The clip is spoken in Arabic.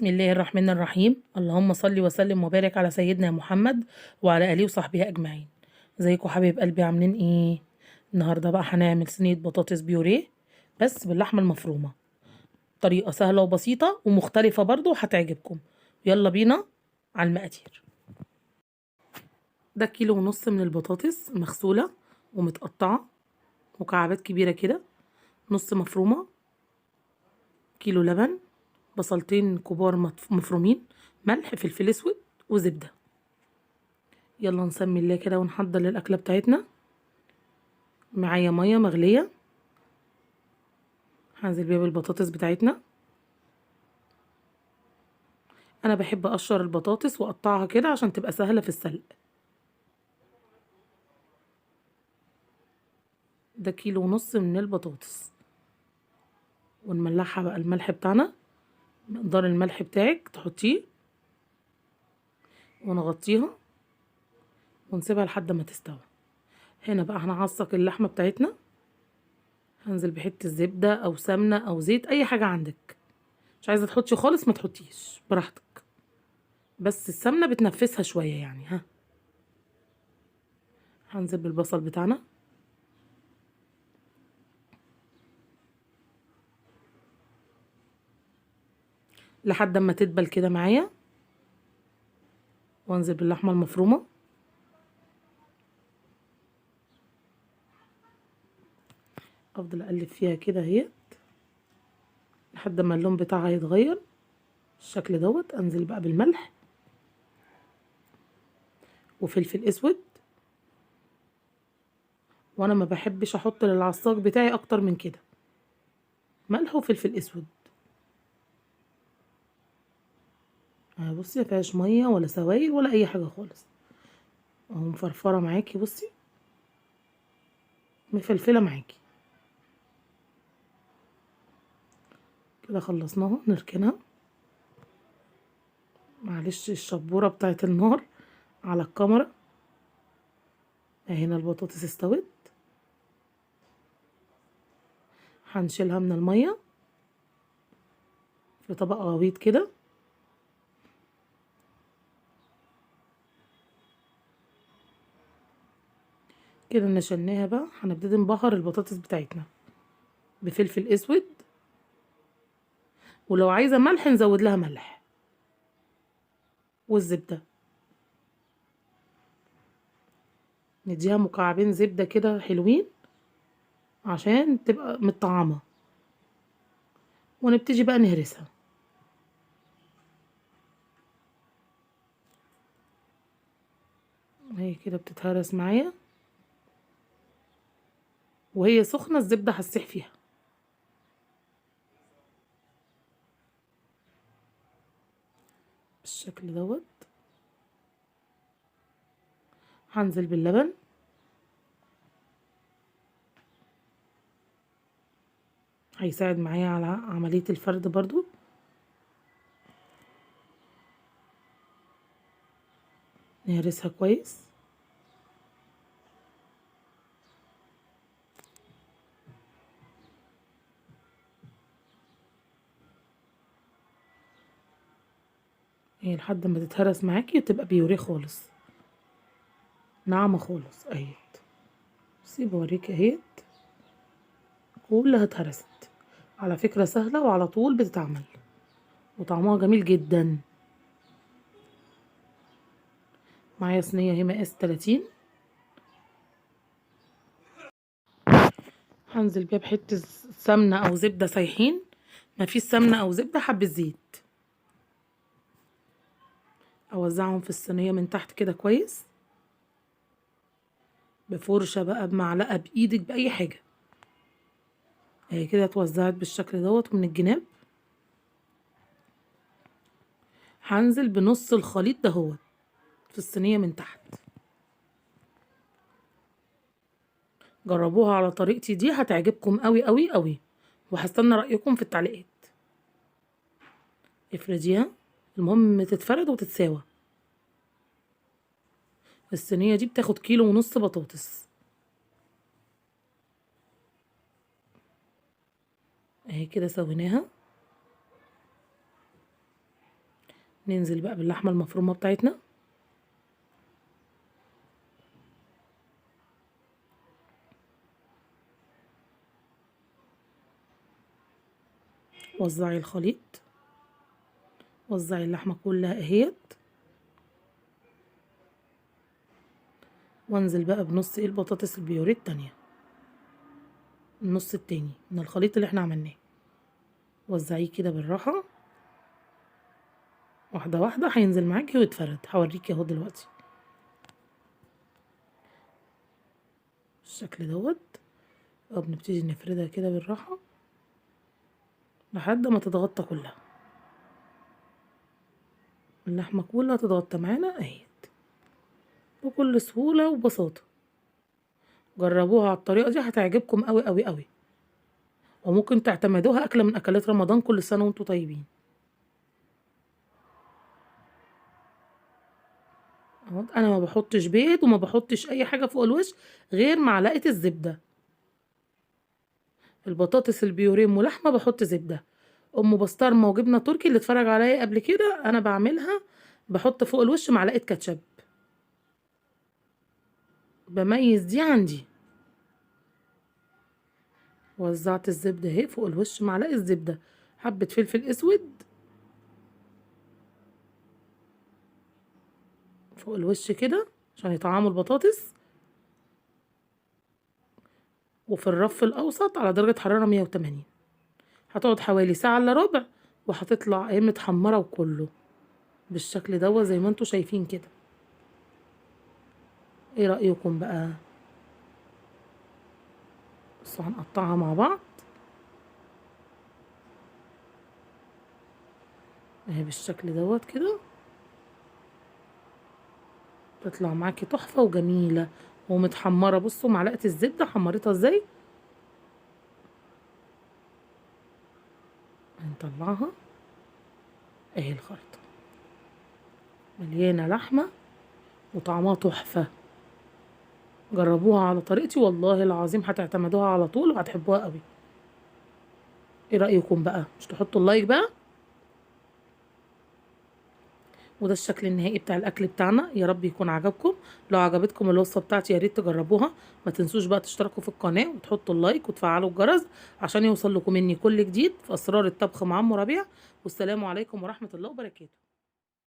بسم الله الرحمن الرحيم. اللهم صل وسلم وبارك على سيدنا محمد وعلى آله وصحبه أجمعين. ازيكم حبايب قلبي، عاملين ايه؟ النهارده بقى هنعمل صينية بطاطس بيوريه بس باللحمة المفرومة. طريقة سهلة وبسيطة ومختلفة برضو هتعجبكم. يلا بينا على المقادير. ده 1.5 كيلو من البطاطس مغسولة ومتقطعة مكعبات كبيرة كده، نص مفرومة، كيلو لبن، بصلتين كبار مفرومين، ملح، فلفل اسود وزبدة. يلا نسمي الله كده ونحضر للأكلة بتاعتنا. معايا مية مغلية هنزل بيها بالبطاطس بتاعتنا. أنا بحب أقشر البطاطس وأقطعها كده عشان تبقى سهلة في السلق. ده 1.5 كيلو من البطاطس. ونملحها بقى الملح بتاعنا، مقدار الملح بتاعك تحطيه، ونغطيها ونسيبها لحد ما تستوي. هنا بقى هنعصق اللحمة بتاعتنا. هنزل بحتة زبدة أو سمنة أو زيت، أي حاجة عندك. مش عايزة تحطي خالص ما تحطيش، براحتك، بس السمنة بتنفسها شوية يعني. هنزل بالبصل بتاعنا لحد ما تدبل كده معايا، وانزل باللحمة المفرومة. افضل اقلب فيها كده اهيت لحد ما اللون بتاعها يتغير الشكل دوت. انزل بقى بالملح وفلفل اسود، وانا ما بحبش احط للعصاق بتاعي اكتر من كده، ملح وفلفل اسود. بصي ما فيهاش ميه ولا سوائل ولا اي حاجه خالص، اهو مفرفره معاكي. بصي مفلفله معاكي كده. خلصناها نركنها. معلش الشبوره بتاعت النار على الكاميرا. هنا البطاطس استوت، هنشيلها من الميه في طبق غويط كده. كده نشلناها بقى. هنبتدي نبهر البطاطس بتاعتنا بفلفل اسود، ولو عايزه ملح نزود لها ملح، والزبده نديها مكعبين زبده كده حلوين عشان تبقى متطعمه. ونبتدي بقى نهرسها. هي كده بتتهرس معايا، وهي سخنه الزبده هتسيح فيها بالشكل دوت. هنزل باللبن، هيساعد معايا على عمليه الفرد برضو. نهرسها كويس. هي لحد ما تتهرس معاكي وتبقى بيوريه خالص، ناعمه خالص اهيت. بصي بوريك اهيت كلها اتهرست. على فكره سهله وعلى طول بتتعمل وطعمها جميل جدا. معايا صينيه اهي مقاس 30. هنزل بيها بحته سمنه او زبده سايحين. مفيش سمنه او زبده، حبه زيت. اوزعهم في الصينيه من تحت كده كويس، بفرشه بقى، بمعلقه، بايدك، باي حاجه. اهي كده اتوزعت بالشكل دوت من الجناب. هنزل بنص الخليط دهوت في الصينيه من تحت. جربوها على طريقتي دي هتعجبكم قوي قوي قوي، وهستنى رايكم في التعليقات. افرديها، المهم تتفرد وتتساوى. الصينيه دي بتاخد 1.5 كيلو بطاطس. اهي كده سويناها. ننزل بقى باللحمة المفرومة بتاعتنا. وزعي الخليط، وزعي اللحمة كلها اهيت. وانزل بقى بنص البطاطس البيوريه التانية، النص التاني من الخليط اللي احنا عملناه. وزعيه كده بالراحة، واحدة واحدة هينزل معاكي ويتفرد. هوريكي اهو دلوقتي بالشكل دوت. بنبتدي نفردها كده بالراحة لحد ما تتغطى كلها، اللحمة كلها تتغطى معانا اهيت بكل سهولة وبساطة. جربوها على الطريقة دي هتعجبكم قوي قوي قوي، وممكن تعتمدوها أكلة من أكلات رمضان. كل سنة وانتوا طيبين. اهو انا ما بحطش بيض وما بحطش اي حاجة فوق الوش غير معلقة الزبدة. البطاطس البيوريه ولحمة بحط زبدة. ام بسطرمة وجبنة تركي اللي اتفرج عليا قبل كده انا بعملها، بحط فوق الوش معلقة كاتشب. بميز دي عن دي. وزعت الزبدة اهي فوق الوش، معلقة زبدة، حبة فلفل اسود فوق الوش كده عشان يطعموا البطاطس. وفي الرف الاوسط على درجة حرارة 180. هتقعد حوالي ساعة الا ربع، وهتطلع ايه متحمرة وكله بالشكل دوت زي ما انتوا شايفين كده. ايه رأيكم بقى؟ بصوا هنقطعها مع بعض اهي بالشكل دوت كده. تطلع معاكي تحفة وجميلة ومتحمرة. بصوا معلقة الزبدة حمرتها ازاي. هنطلعها اهي الخلطة مليانة لحمة وطعمها تحفة. جربوها على طريقتي والله العظيم هتعتمدوها على طول وهتحبوها قوي. ايه رأيكم بقى؟ مش تحطوا اللايك بقى؟ وده الشكل النهائي بتاع الاكل بتاعنا. يا رب يكون عجبكم. لو عجبتكم الوصفه بتاعتي يا ريت تجربوها. ما تنسوش بقى تشتركوا في القناه وتحطوا اللايك وتفعلوا الجرس عشان يوصل لكم مني كل جديد في اسرار الطبخ مع ام ربيع. والسلام عليكم ورحمه الله وبركاته.